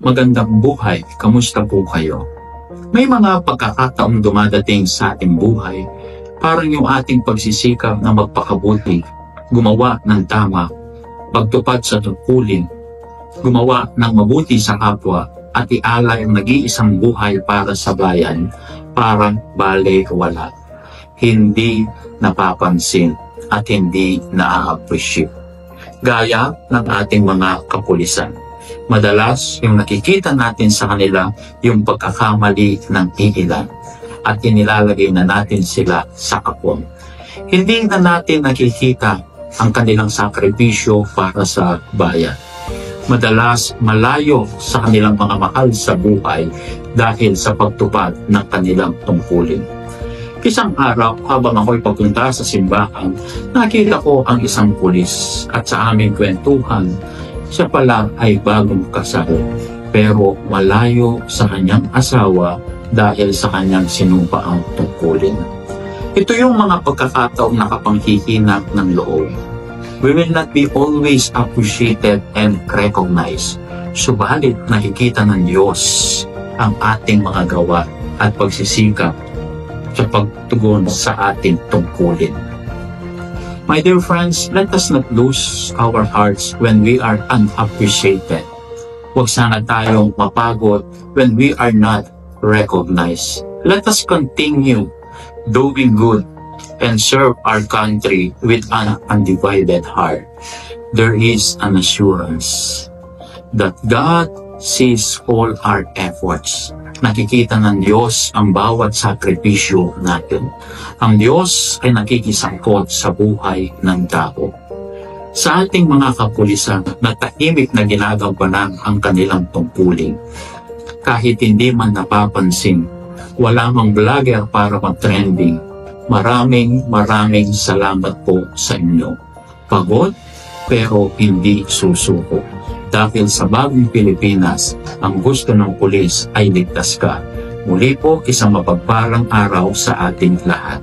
Magandang buhay, kamusta po kayo? May mga pagkakataong dumadating sa ating buhay, parang yung ating pagsisikap na magpakabuti, gumawa ng tama, pagtupad sa tungkulin, gumawa ng mabuti sa kapwa, at ialay ang nag-iisang buhay para sa bayan, parang bale-wala. Hindi napapansin at hindi na-appreciate. Gaya ng ating mga kapulisan. Madalas, yung nakikita natin sa kanila yung pagkakamali ng iilan at inilalagay na natin sila sa kapwa. Hindi na natin nakikita ang kanilang sakripisyo para sa bayan. Madalas, malayo sa kanilang mga mahal sa buhay dahil sa pagtupad ng kanilang tungkulin. Isang araw, habang ako'y papunta sa simbahan, nakita ko ang isang pulis at sa aming kwentuhan, siya pala ay bagong kasal, pero malayo sa kanyang asawa dahil sa kanyang sinumpaang tungkulin. Ito yung mga pagkakataong nakapanghihinang ng loob. We will not be always appreciated and recognized. Subalit nakikita ng Diyos ang ating mga gawa at pagsisikap sa pagtugon sa ating tungkulin. My dear friends, let us not lose our hearts when we are unappreciated. Huwag sana tayong mapagod when we are not recognized. Let us continue doing good and serve our country with an undivided heart. There is an assurance that God sees all our efforts. Nakikita ng Diyos ang bawat sakripisyo natin. Ang Diyos ay nakikisangkot sa buhay ng tao. Sa ating mga kapulisan na tahimik na ginagampanan ang kanilang tungkulin, kahit hindi man napapansin, wala mang vlogger para mag-trending, maraming salamat po sa inyo. Pagod pero hindi susuko. Dahil sa bagong Pilipinas, ang gusto ng pulis ay ligtas ka. Muli po, isang mapagpalang araw sa ating lahat.